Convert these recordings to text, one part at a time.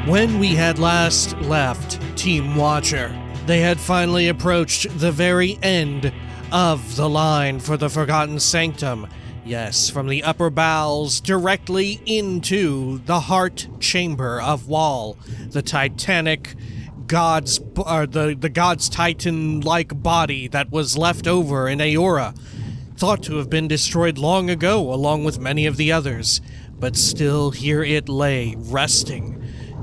When we had last left Team Watcher, they had finally approached the very end of the line for the Forgotten Sanctum. Yes, from the upper bowels directly into the heart chamber of Wall, the titanic god's, the god's titan-like body that was left over in Aora, thought to have been destroyed long ago along with many of the others, but still here it lay, resting.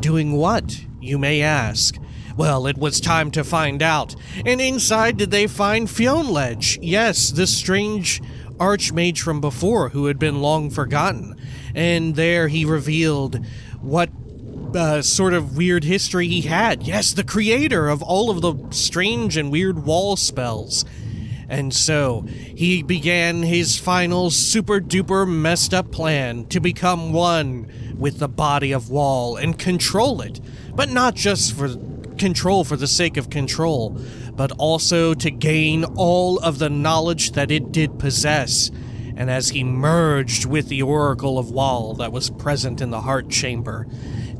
Doing what, you may ask? Well, it was time to find out. And inside did they find Fionledge? Yes, the strange archmage from before who had been long forgotten. And there he revealed what sort of weird history he had. Yes, the creator of all of the strange and weird wall spells. And so, he began his final super-duper messed-up plan to become one with the body of Wall and control it. But not just for control for the sake of control, but also to gain all of the knowledge that it did possess. And as he merged with the Oracle of Wall that was present in the Heart Chamber,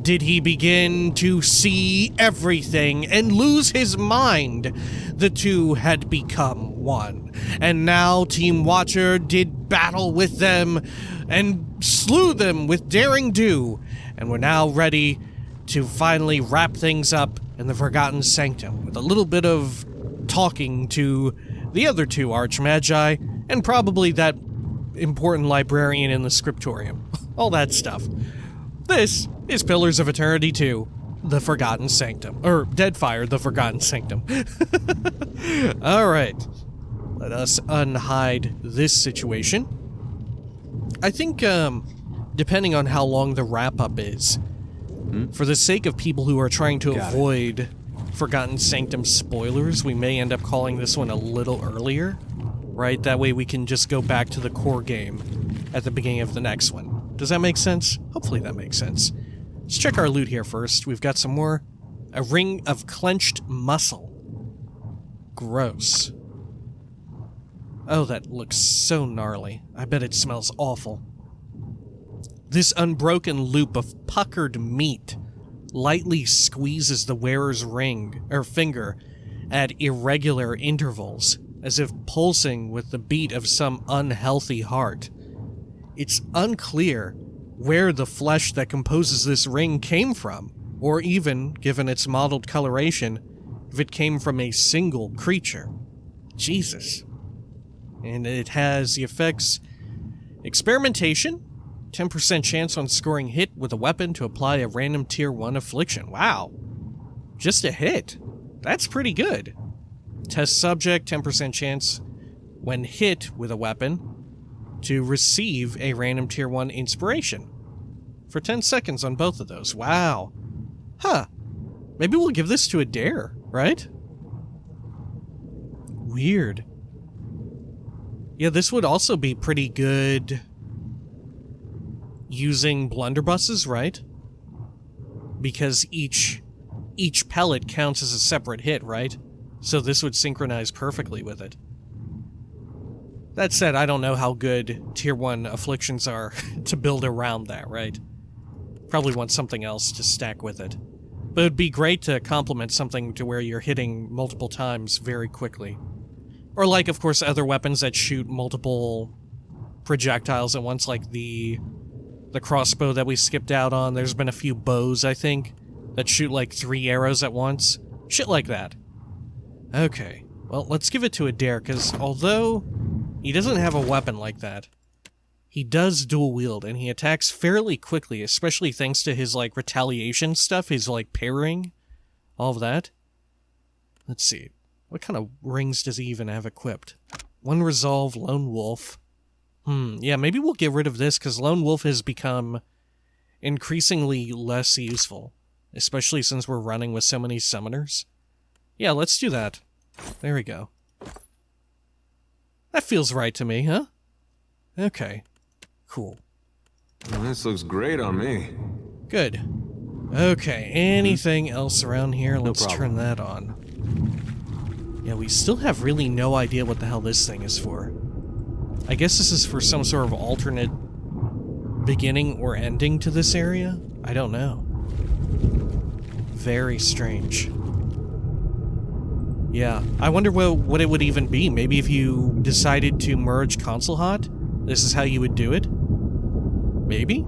did he begin to see everything and lose his mind? The two had become one, and now Team Watcher did battle with them and slew them with daring do, and were now ready to finally wrap things up in the Forgotten Sanctum with a little bit of talking to the other two archmagi and probably that important librarian in the scriptorium. All that stuff. This is Pillars of Eternity 2, The Forgotten Sanctum. Or Deadfire, The Forgotten Sanctum. Alright. Let us unhide this situation. I think, depending on how long the wrap-up is, for the sake of people who are trying to avoid Forgotten Sanctum spoilers, we may end up calling this one a little earlier, right? That way we can just go back to the core game at the beginning of the next one. Does that make sense? Hopefully that makes sense. Let's check our loot here first. We've got some more. A ring of clenched muscle. Gross. Oh, that looks so gnarly. I bet it smells awful. This unbroken loop of puckered meat lightly squeezes the wearer's ring, or finger, at irregular intervals, as if pulsing with the beat of some unhealthy heart. It's unclear where the flesh that composes this ring came from, or even, given its mottled coloration, if it came from a single creature. Jesus. And it has the effects: experimentation, 10% chance on scoring hit with a weapon to apply a random tier 1 affliction. Wow. Just a hit. That's pretty good. Test subject, 10% chance when hit with a weapon to receive a random tier 1 inspiration. For 10 seconds on both of those. Wow. Huh. Maybe we'll give this to a dare, right? Weird. Yeah, this would also be pretty good using blunderbusses, right? Because each pellet counts as a separate hit, right? So this would synchronize perfectly with it. That said, I don't know how good tier 1 afflictions are to build around that, right? Probably want something else to stack with it. But it'd be great to complement something to where you're hitting multiple times very quickly. Or like, of course, other weapons that shoot multiple projectiles at once, like the crossbow that we skipped out on. There's been a few bows, I think, that shoot like 3 arrows at once. Shit like that. Okay, well, let's give it to a dare, because although he doesn't have a weapon like that, he does dual wield, and he attacks fairly quickly, especially thanks to his, like, retaliation stuff, his, like, parrying, all of that. Let's see. What kind of rings does he even have equipped? One Resolve, Lone Wolf. Yeah, maybe we'll get rid of this, because Lone Wolf has become increasingly less useful, especially since we're running with so many summoners. Yeah, let's do that. There we go. That feels right to me, huh? Okay. Cool. This looks great on me. Good. Okay, anything else around here? Let's turn that on. Yeah, we still have really no idea what the hell this thing is for. I guess this is for some sort of alternate beginning or ending to this area? I don't know. Very strange. Yeah, I wonder what it would even be. Maybe if you decided to merge Console Hot, this is how you would do it? Maybe?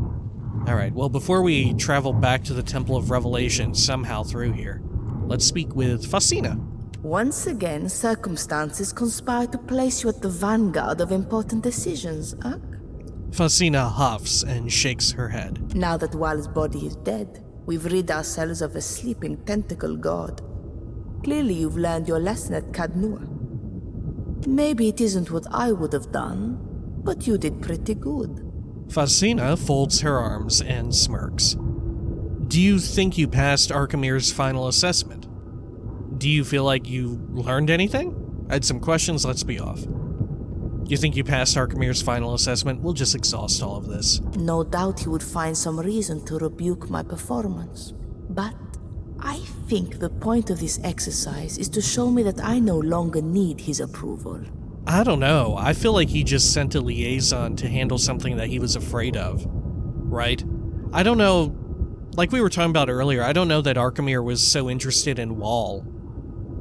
Alright, well, before we travel back to the Temple of Revelation somehow through here, let's speak with Faustina. Once again, circumstances conspire to place you at the vanguard of important decisions, Ark. Faustina huffs and shakes her head. Now that Wal's body is dead, we've rid ourselves of a sleeping tentacle god. Clearly you've learned your lesson at Kadnua. Maybe it isn't what I would have done, but you did pretty good. Faustina folds her arms and smirks. Do you think you passed Archimir's final assessment? Do you feel like you learned anything? I had some questions, let's be off. You think you passed Archimir's final assessment? We'll just exhaust all of this. No doubt he would find some reason to rebuke my performance. But I think the point of this exercise is to show me that I no longer need his approval. I don't know. I feel like he just sent a liaison to handle something that he was afraid of. Right? I don't know. Like we were talking about earlier, I don't know that Archimir was so interested in Wall,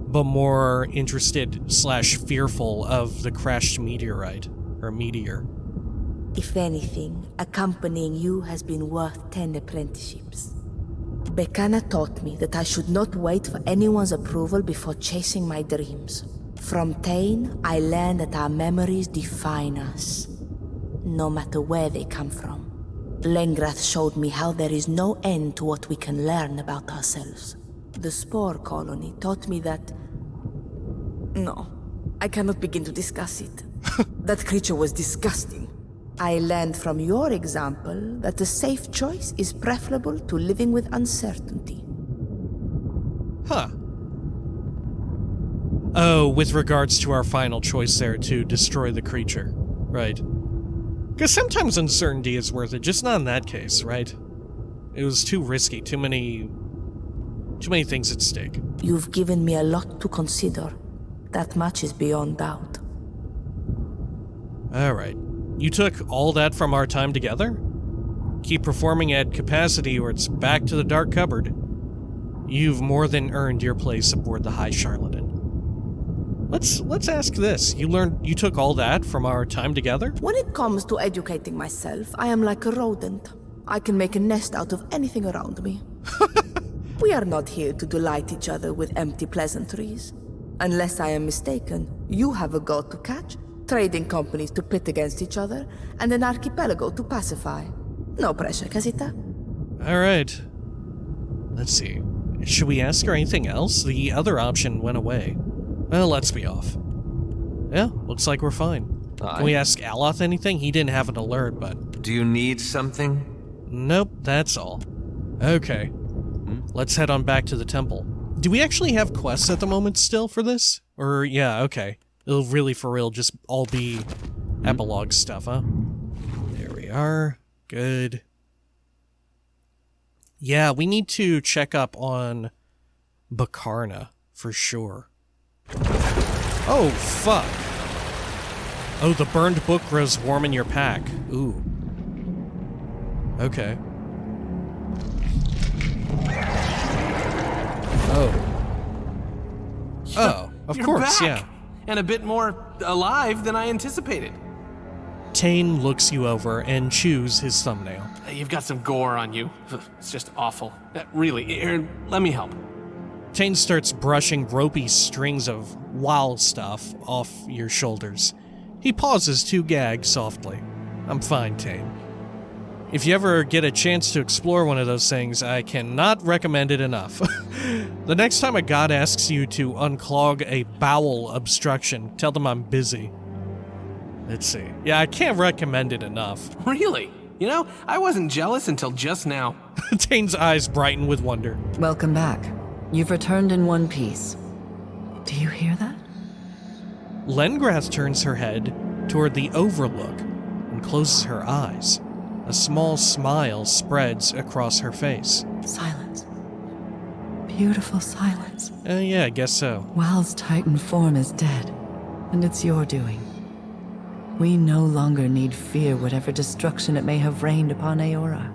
but more interested / fearful of the crashed meteorite, or meteor. If anything, accompanying you has been worth 10 apprenticeships. Bekana taught me that I should not wait for anyone's approval before chasing my dreams. From Tain, I learned that our memories define us, no matter where they come from. Lengrath showed me how there is no end to what we can learn about ourselves. The Spore Colony taught me that... No, I cannot begin to discuss it. That creature was disgusting. I learned from your example that a safe choice is preferable to living with uncertainty. Huh. Oh, with regards to our final choice there to destroy the creature. Right. Because sometimes uncertainty is worth it, just not in that case, right? It was too risky, too many things at stake. You've given me a lot to consider. That much is beyond doubt. Alright. You took all that from our time together? Keep performing at capacity or it's back to the dark cupboard. You've more than earned your place aboard the High Charlatan. Let's ask this. You took all that from our time together? When it comes to educating myself, I am like a rodent. I can make a nest out of anything around me. We are not here to delight each other with empty pleasantries. Unless I am mistaken, you have a god to catch, trading companies to pit against each other, and an archipelago to pacify. No pressure, Casita. Alright. Let's see. Should we ask her anything else? The other option went away. Well, let's be off. Yeah, looks like we're fine. Can we ask Aloth anything? He didn't have an alert, but... Do you need something? Nope, that's all. Okay. Let's head on back to the temple. Do we actually have quests at the moment still for this? Or, yeah, okay. It'll really, for real, just all be epilogue stuff, huh? There we are. Good. Yeah, we need to check up on Bakarna, for sure. Oh, fuck. Oh, the burned book grows warm in your pack. Ooh. Okay. Oh. Oh, of course, back. yeah. And a bit more alive than I anticipated. Tane looks you over and chews his thumbnail. You've got some gore on you. It's just awful. Really, here, let me help. Tane starts brushing ropey strings of wild stuff off your shoulders. He pauses to gag softly. I'm fine, Tane. If you ever get a chance to explore one of those things, I cannot recommend it enough. The next time a god asks you to unclog a bowel obstruction, tell them I'm busy. Let's see. Yeah, I can't recommend it enough. Really? You know, I wasn't jealous until just now. Tane's eyes brighten with wonder. Welcome back. You've returned in one piece. Do you hear that? Lengrath turns her head toward the overlook and closes her eyes. A small smile spreads across her face. Silence. Beautiful silence. Yeah, I guess so. Wal's Titan form is dead, and it's your doing. We no longer need fear whatever destruction it may have rained upon Aora.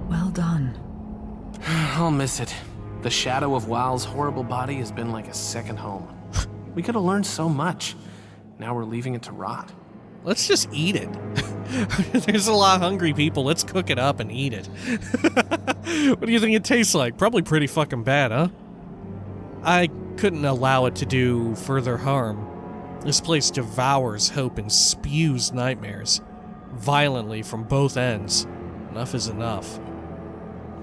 Well done. I'll miss it. The shadow of Wal's horrible body has been like a second home. We could have learned so much. Now we're leaving it to rot. Let's just eat it. There's a lot of hungry people. Let's cook it up and eat it. What do you think it tastes like? Probably pretty fucking bad, huh? I couldn't allow it to do further harm. This place devours hope and spews nightmares. Violently from both ends. Enough is enough.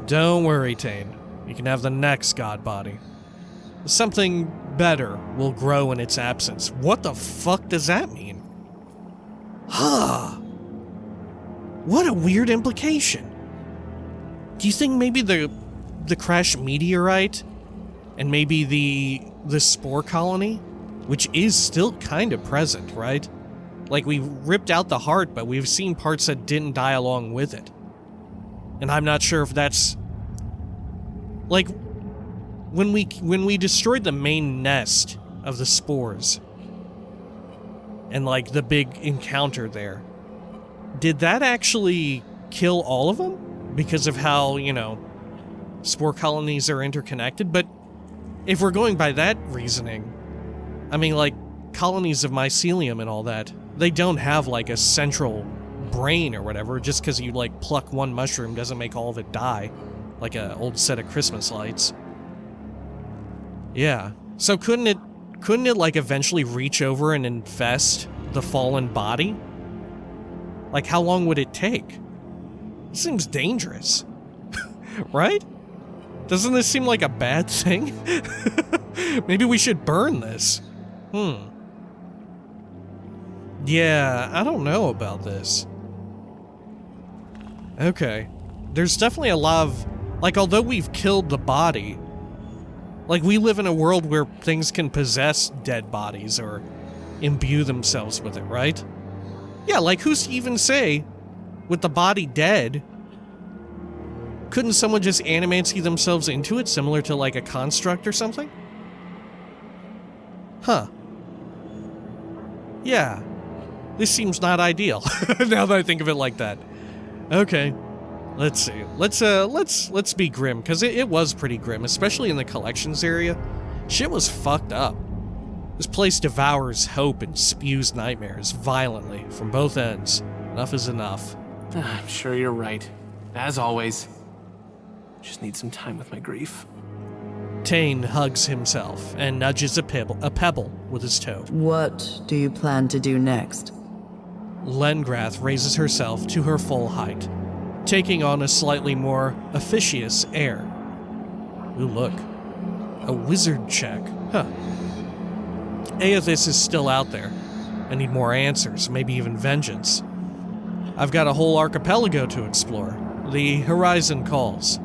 Don't worry, Tane. You can have the next god body. Something better will grow in its absence. What the fuck does that mean? Huh. What a weird implication. Do you think maybe the crashed meteorite and maybe the spore colony, which is still kind of present, right? Like, we ripped out the heart, but we've seen parts that didn't die along with it. And I'm not sure if that's... Like, when we destroyed the main nest of the spores, and, like, the big encounter there, did that actually kill all of them? Because of how, you know, spore colonies are interconnected? But if we're going by that reasoning, I mean, like, colonies of mycelium and all that, they don't have, like, a central brain or whatever. Just because you, like, pluck one mushroom doesn't make all of it die. Like an old set of Christmas lights. Yeah. So couldn't it, like, eventually reach over and infest the fallen body? Like, how long would it take? It seems dangerous. Right? Doesn't this seem like a bad thing? Maybe we should burn this. Yeah, I don't know about this. Okay. There's definitely a lot of... Like, although we've killed the body, like, we live in a world where things can possess dead bodies or imbue themselves with it, right? Yeah, like, who's to even say, with the body dead, couldn't someone just animancy themselves into it, similar to, like, a construct or something? Huh. Yeah. This seems not ideal, now that I think of it like that. Okay. Let's see. Let's be grim, because it was pretty grim, especially in the collections area. Shit was fucked up. This place devours hope and spews nightmares violently from both ends. Enough is enough. I'm sure you're right. As always. Just need some time with my grief. Tane hugs himself and nudges a pebble with his toe. What do you plan to do next? Lengrath raises herself to her full height, taking on a slightly more officious air. Ooh, look. A wizard check. Huh. Aethys is still out there. I need more answers, maybe even vengeance. I've got a whole archipelago to explore. The horizon calls.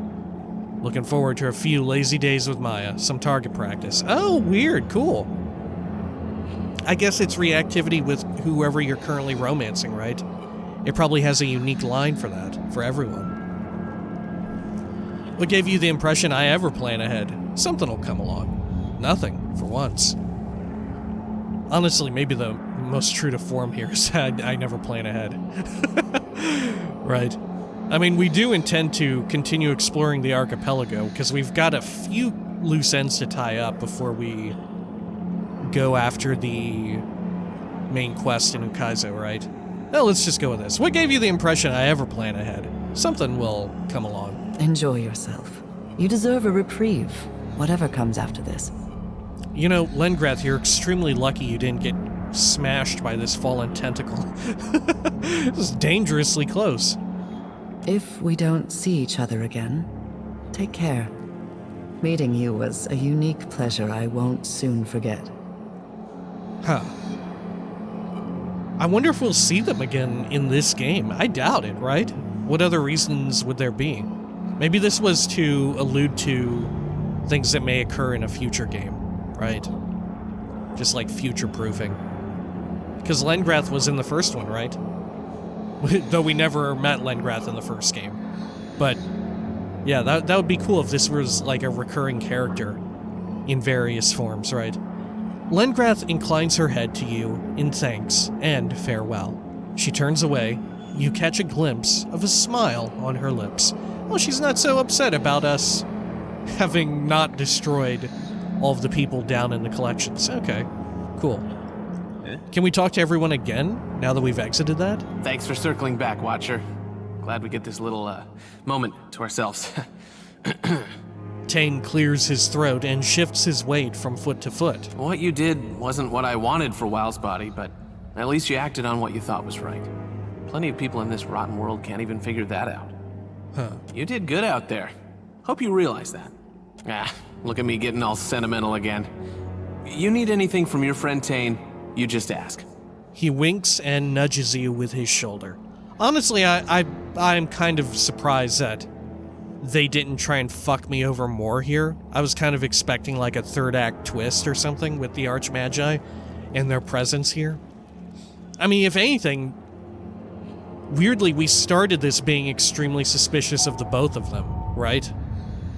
Looking forward to a few lazy days with Maya, some target practice. Oh, weird, cool. I guess it's reactivity with whoever you're currently romancing, right? It probably has a unique line for that, for everyone. What gave you the impression I ever plan ahead? Something will come along. Nothing, for once. Honestly, maybe the most true to form here is that I never plan ahead. Right. I mean, we do intend to continue exploring the archipelago, because we've got a few loose ends to tie up before we go after the main quest in Ukaizo, right? Well, let's just go with this. What gave you the impression I ever plan ahead? Something will come along. Enjoy yourself. You deserve a reprieve, whatever comes after this. You know, Lengrath, you're extremely lucky you didn't get smashed by this fallen tentacle. This is dangerously close. If we don't see each other again, take care. Meeting you was a unique pleasure I won't soon forget. Huh. I wonder if we'll see them again in this game. I doubt it, right? What other reasons would there be? Maybe this was to allude to things that may occur in a future game, right? Just like future-proofing. Because Lengrath was in the first one, right? Though we never met Lengrath in the first game. But, yeah, that would be cool if this was like a recurring character in various forms, right? Lengrath inclines her head to you in thanks and farewell. She turns away. You catch a glimpse of a smile on her lips, well, she's not so upset about us having not destroyed all of the people down in the collections. Okay, cool. Can we talk to everyone again now that we've exited that? Thanks for circling back, Watcher. Glad we get this little, moment to ourselves. Tane clears his throat and shifts his weight from foot to foot. What you did wasn't what I wanted for Wild's body, but at least you acted on what you thought was right. Plenty of people in this rotten world can't even figure that out. Huh. You did good out there. Hope you realize that. Ah, look at me getting all sentimental again. You need anything from your friend Tane, you just ask. He winks and nudges you with his shoulder. Honestly, I'm kind of surprised that they didn't try and fuck me over more here. I was kind of expecting like a third act twist or something with the archmagi and their presence here. I mean, if anything, weirdly, we started this being extremely suspicious of the both of them, right?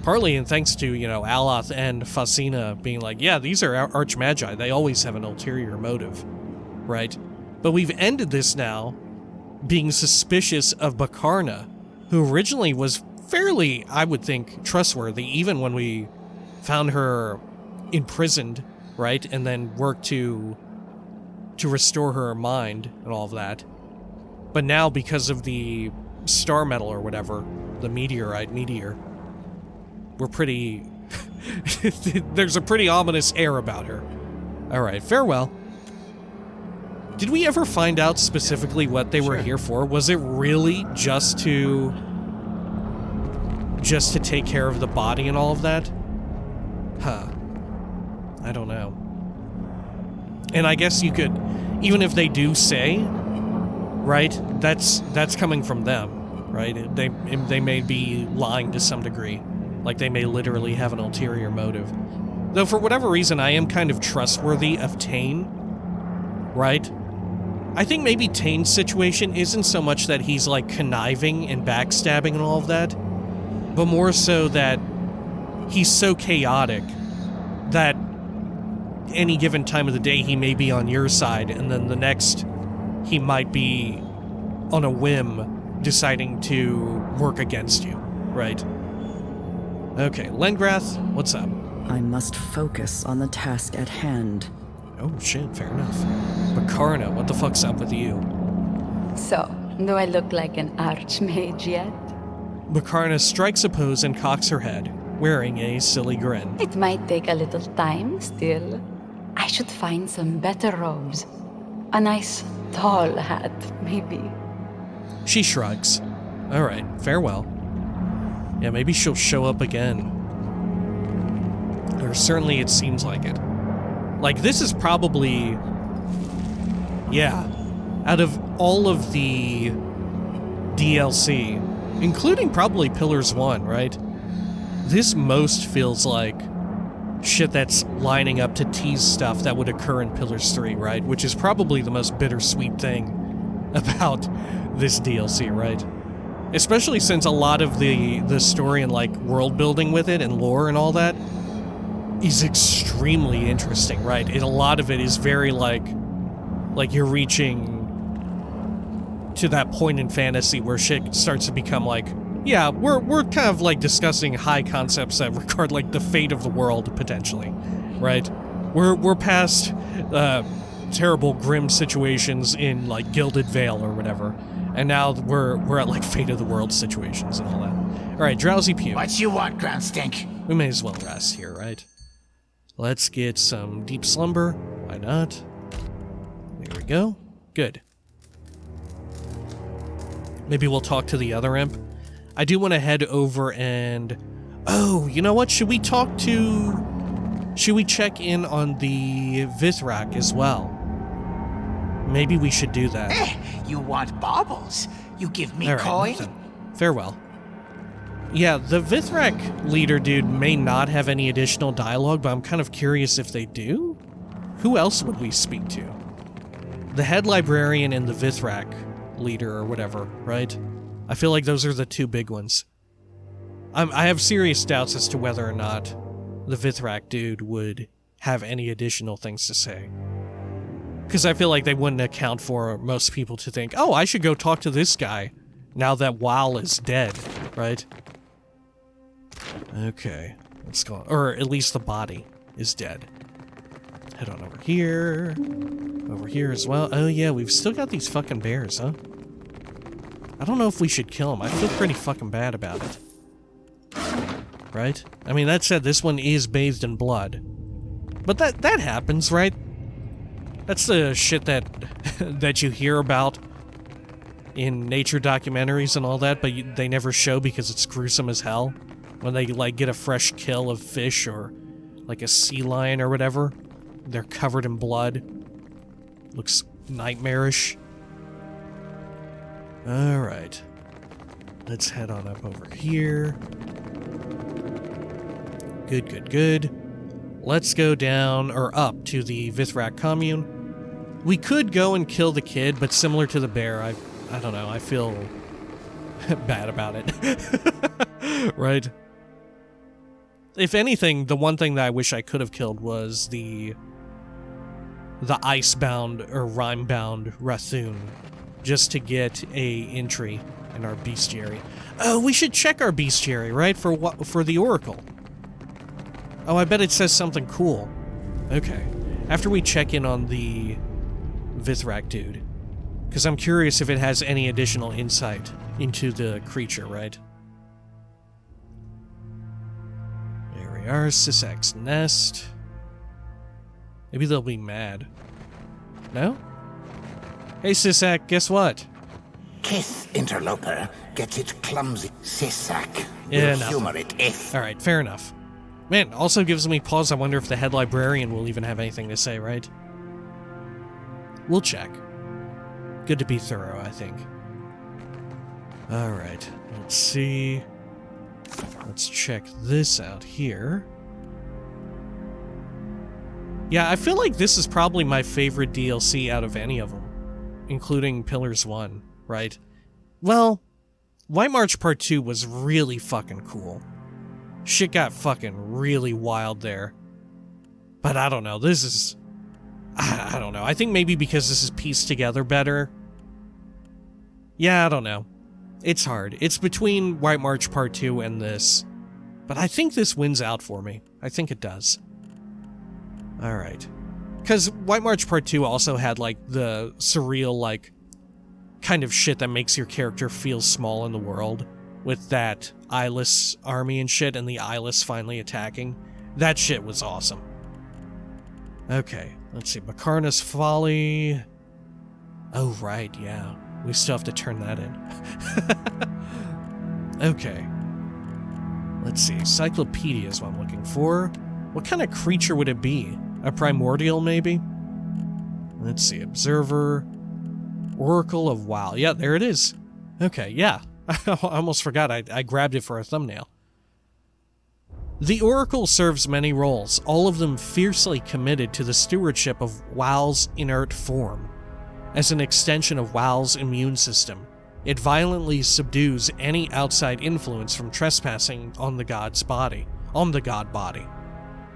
Partly in thanks to, Aloth and Fasina being like, yeah, these are archmagi. They always have an ulterior motive, right? But we've ended this now being suspicious of Bakarna, who originally was fairly, I would think, trustworthy, even when we found her imprisoned, right? And then worked to restore her mind and all of that. But now, because of the star metal or whatever, the meteor, we're pretty... there's a pretty ominous air about her. Alright, farewell. Did we ever find out specifically what they were here for? Was it really just to take care of the body and all of that? Huh. I don't know. And I guess you could, even if they do say, right, that's coming from them, right? They may be lying to some degree. Like, they may literally have an ulterior motive. Though, for whatever reason, I am kind of trustworthy of Tane, right? I think maybe Tane's situation isn't so much that he's, like, conniving and backstabbing and all of that, but more so that he's so chaotic that any given time of the day he may be on your side, and then the next he might be, on a whim, deciding to work against you, right? Okay, Lengrath, what's up? I must focus on the task at hand. Oh shit, fair enough. Bakarna, what the fuck's up with you? So, do I look like an archmage yet? Bakarna strikes a pose and cocks her head, wearing a silly grin. It might take a little time still. I should find some better robes. A nice tall hat, maybe. She shrugs. Alright, farewell. Yeah, maybe she'll show up again. Or certainly it seems like it. Like, this is probably... Yeah. Out of all of the DLC, including probably Pillars 1, right? This most feels like shit that's lining up to tease stuff that would occur in Pillars 3, right? Which is probably the most bittersweet thing about this DLC, right? Especially since a lot of the story and, like, world building with it and lore and all that is extremely interesting, right? A lot of it is very, like you're reaching to that point in fantasy where shit starts to become like, yeah, we're kind of, like, discussing high concepts that regard, like, the fate of the world, potentially, right? We're past terrible, grim situations in, like, Gilded Vale or whatever. And now we're at, like, fate of the world situations and all that. Alright, Drowsy Pew. What you want, Ground Stink? We may as well rest here, right? Let's get some deep slumber. Why not? There we go. Good. Maybe we'll talk to the other imp. I do want to head over and... Oh, you know what? Should we check in on the Vithrak as well? Maybe we should do that. You want baubles? You give me All right, coin? nothing. Farewell. Yeah, the Vithrak leader dude may not have any additional dialogue, but I'm kind of curious if they do? Who else would we speak to? The head librarian and the Vithrak leader or whatever, right? I feel like those are the two big ones. I have serious doubts as to whether or not the Vithrak dude would have any additional things to say. Because I feel like they wouldn't account for most people to think, oh, I should go talk to this guy now that Wal is dead, right? Okay, let's go. Or at least the body is dead. Head on over here. Over here as well. Oh yeah, we've still got these fucking bears, huh? I don't know if we should kill them. I feel pretty fucking bad about it. Right? I mean, that said, this one is bathed in blood. But that happens, right? That's the shit that that you hear about in nature documentaries and all that, but they never show because it's gruesome as hell. When they, like, get a fresh kill of fish or, like, a sea lion or whatever, they're covered in blood. Looks nightmarish. Alright. Let's head on up over here. Good, good, good. Let's go down, or up, to the Vithrak commune. We could go and kill the kid, but similar to the bear, I don't know, I feel bad about it. Right? If anything, the one thing that I wish I could have killed was the icebound or rime-bound Rathoon, just to get a entry in our bestiary. Oh, we should check our bestiary, right? For the Oracle. Oh, I bet it says something cool. Okay. After we check in on the Vithrak dude, because I'm curious if it has any additional insight into the creature, right? There we are, Sisak's nest. Maybe they'll be mad. No? Hey, Sisak, guess what? Kiss, interloper. Get it clumsy. Sisak. Yeah, You'll no. humor it if... Alright, fair enough. Man, also gives me pause. I wonder if the head librarian will even have anything to say, right? We'll check. Good to be thorough, I think. Alright, let's see. Let's check this out here. Yeah, I feel like this is probably my favorite DLC out of any of them, including Pillars 1, right? Well, White March Part 2 was really fucking cool. Shit got fucking really wild there. But I don't know, this is... I don't know, I think maybe because this is pieced together better. Yeah, I don't know. It's hard. It's between White March Part 2 and this. But I think this wins out for me. I think it does. Alright. Because White March Part 2 also had, like, the surreal, like, kind of shit that makes your character feel small in the world. With that eyeless army and shit, and the eyeless finally attacking. That shit was awesome. Okay, let's see. Makarna's Folly. Oh, right, yeah. We still have to turn that in. Okay. Let's see. Cyclopedia is what I'm looking for. What kind of creature would it be? A primordial, maybe? Let's see. Observer. Oracle of Wow. Yeah, there it is. Okay, yeah. I almost forgot. I grabbed it for a thumbnail. The Oracle serves many roles, all of them fiercely committed to the stewardship of WoW's inert form. As an extension of WoW's immune system, it violently subdues any outside influence from trespassing on the god body.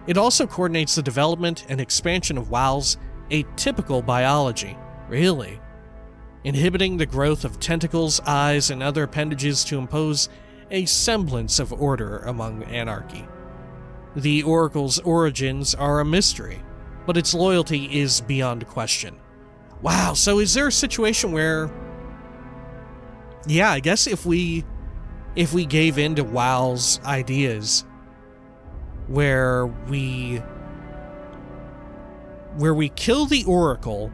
It also coordinates the development and expansion of WoW's atypical biology. Really? Inhibiting the growth of tentacles, eyes, and other appendages to impose a semblance of order among anarchy. The Oracle's origins are a mystery, but its loyalty is beyond question. Wow, so is there a situation where... Yeah, I guess if we gave in to WoW's ideas, where we kill the Oracle,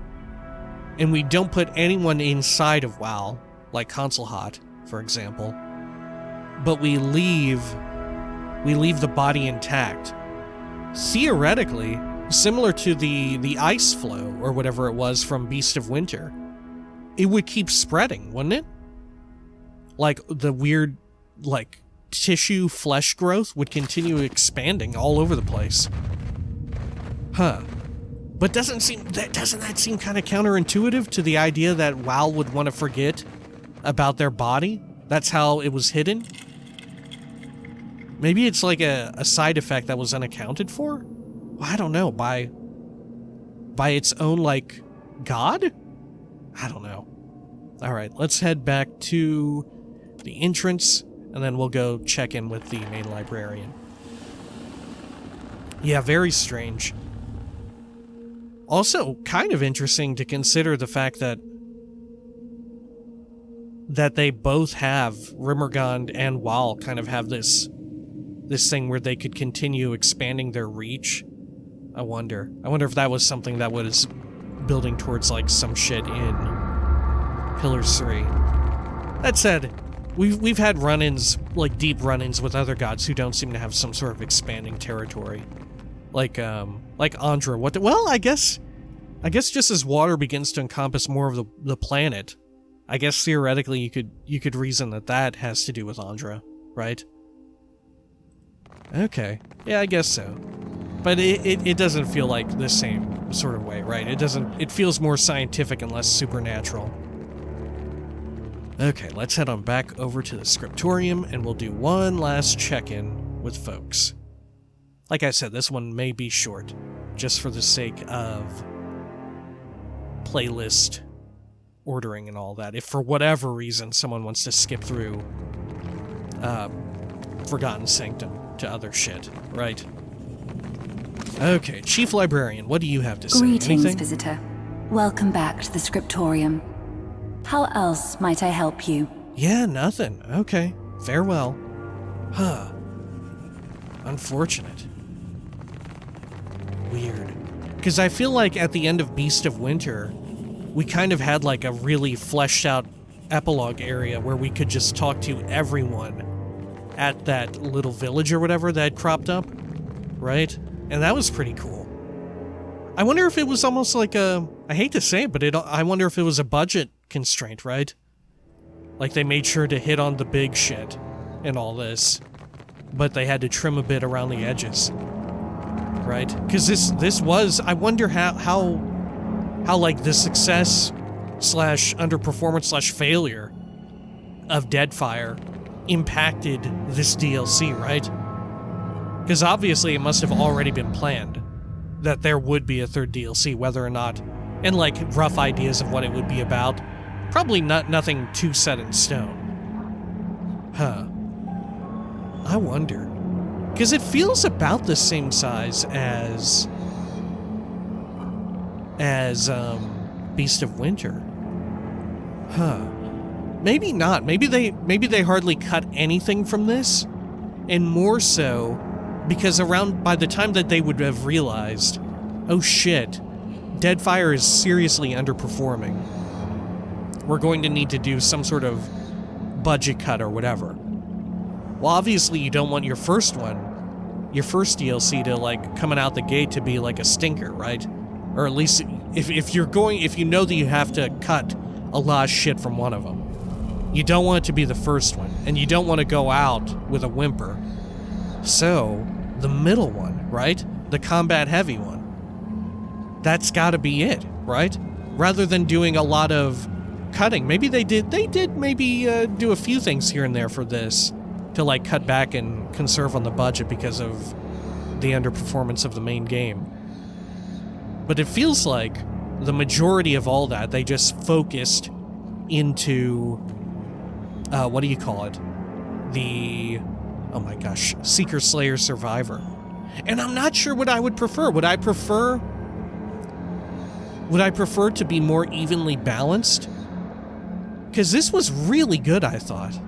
and we don't put anyone inside of WoW, like Consulhot, for example, but we leave the body intact. Theoretically, similar to the ice flow, or whatever it was from Beast of Winter, it would keep spreading, wouldn't it? Like, the weird, like, tissue flesh growth would continue expanding all over the place. Huh. But doesn't that seem kind of counterintuitive to the idea that WoW would want to forget about their body? That's how it was hidden? Maybe it's like a side effect that was unaccounted for? Well, I don't know, by its own, like, god? I don't know. Alright, let's head back to the entrance. and then we'll go check in with the main librarian. Yeah, very strange. Also, kind of interesting to consider the fact that they both have, Rimmergond and Wal kind of have this thing where they could continue expanding their reach. I wonder if that was something that was building towards like some shit in Pillars 3. That said, we've had run-ins, like deep run-ins with other gods who don't seem to have some sort of expanding territory. Like Andra. Well, I guess just as water begins to encompass more of the planet, I guess theoretically you could reason that has to do with Andra, right? Okay. Yeah, I guess so. But it doesn't feel like the same sort of way, right? It feels more scientific and less supernatural. Okay, let's head on back over to the scriptorium and we'll do one last check-in with folks. Like I said, this one may be short, just for the sake of playlist ordering and all that. If for whatever reason someone wants to skip through Forgotten Sanctum to other shit, right? Okay, Chief Librarian, what do you have to say? Greetings, Anything? visitor. Welcome back to the scriptorium. How else might I help you? Yeah, nothing. Okay, farewell. Huh. Unfortunate. Weird. Because I feel like at the end of Beast of Winter, we kind of had like a really fleshed out epilogue area where we could just talk to everyone at that little village or whatever that had cropped up, right? And that was pretty cool. I wonder if it was almost like I hate to say it, but I wonder if it was a budget constraint, right? Like they made sure to hit on the big shit and all this, but they had to trim a bit around the edges, right? Because this was, I wonder how like the success slash underperformance slash failure of Deadfire impacted this DLC, right? Because obviously it must have already been planned that there would be a third DLC, whether or not, and like rough ideas of what it would be about. Probably nothing too set in stone. Huh. I wonder. Because it feels about the same size as Beast of Winter. Huh. Maybe not. Maybe they hardly cut anything from this, and more so because by the time that they would have realized, oh shit, Deadfire is seriously underperforming. We're going to need to do some sort of budget cut or whatever. Well, obviously you don't want your first DLC to like coming out the gate to be like a stinker, right? Or at least if you know that you have to cut a lot of shit from one of them, you don't want it to be the first one, and you don't want to go out with a whimper. So, the middle one, right? The combat heavy one. That's gotta be it, right? Rather than doing a lot of cutting. Maybe they did maybe do a few things here and there for this to like cut back and conserve on the budget because of the underperformance of the main game. But it feels like the majority of all that, they just focused into, what do you call it? Oh my gosh, Seeker, Slayer, Survivor. And I'm not sure what I would prefer. Would I prefer to be more evenly balanced? Because this was really good, I thought.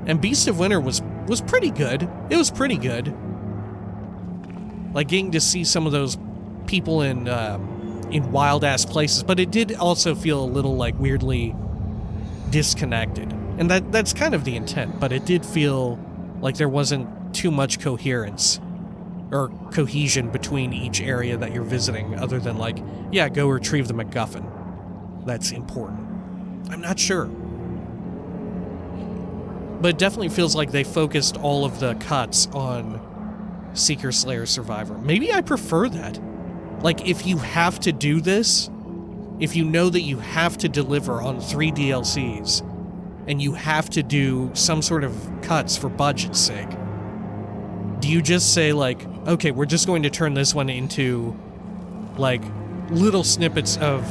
And Beast of Winter was pretty good. It was pretty good. Like getting to see some of those people in wild-ass places, but it did also feel a little like weirdly disconnected. And that's kind of the intent, but it did feel like there wasn't too much coherence or cohesion between each area that you're visiting, other than like, yeah, go retrieve the MacGuffin. That's important. I'm not sure. But it definitely feels like they focused all of the cuts on Seeker, Slayer, Survivor. Maybe I prefer that. Like, if you have to do this, if you know that you have to deliver on 3 DLCs, and you have to do some sort of cuts for budget's sake, do you just say, like, okay, we're just going to turn this one into, like, little snippets of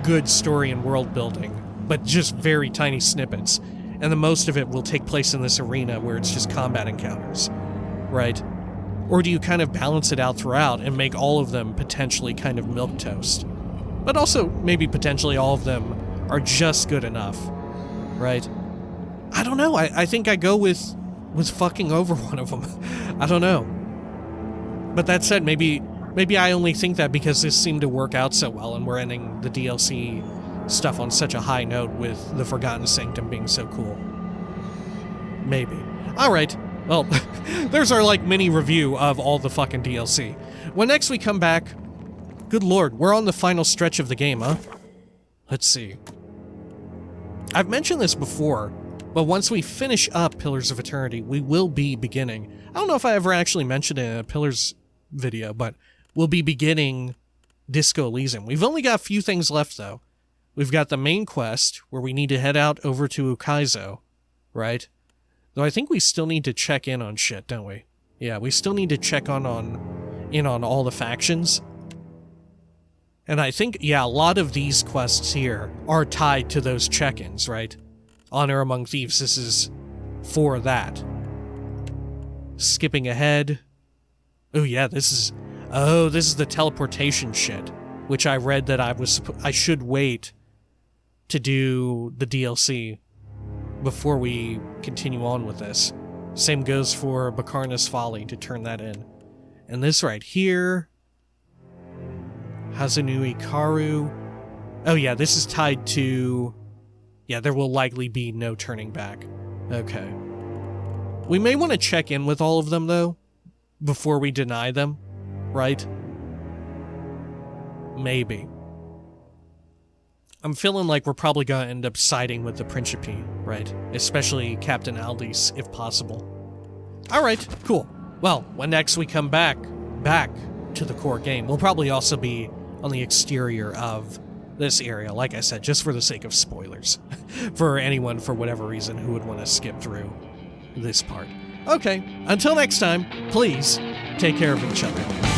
good story and world building, but just very tiny snippets, and the most of it will take place in this arena where it's just combat encounters, right? Or do you kind of balance it out throughout and make all of them potentially kind of milquetoast? But also, maybe potentially all of them are just good enough, right? I don't know. I think I go with fucking over one of them. I don't know. But that said, maybe I only think that because this seemed to work out so well and we're ending the DLC stuff on such a high note with the Forgotten Sanctum being so cool. Maybe. Alright, well, there's our, mini review of all the fucking DLC. When next we come back, good lord, we're on the final stretch of the game, huh? Let's see. I've mentioned this before, but once we finish up Pillars of Eternity, we will be beginning. I don't know if I ever actually mentioned it in a Pillars video, but we'll be beginning Disco Elysium. We've only got a few things left, though. We've got the main quest, where we need to head out over to Ukaizo, right? Though I think we still need to check in on shit, don't we? Yeah, we still need to check in on all the factions. And I think, yeah, a lot of these quests here are tied to those check-ins, right? Honor Among Thieves, this is for that. Skipping ahead. Oh yeah, this is the teleportation shit, which I read that I should wait to do the DLC before we continue on with this. Same goes for Bakarna's Folly to turn that in. And this right here, Hazanui Karu. Oh yeah, this is tied to... Yeah, there will likely be no turning back. Okay. We may want to check in with all of them, though, before we deny them, right? Maybe. I'm feeling like we're probably going to end up siding with the Principe, right? Especially Captain Aldis, if possible. Alright, cool. Well, when next we come back to the core game, we'll probably also be on the exterior of this area, like I said, just for the sake of spoilers. For anyone, for whatever reason, who would want to skip through this part. Okay, until next time, please take care of each other.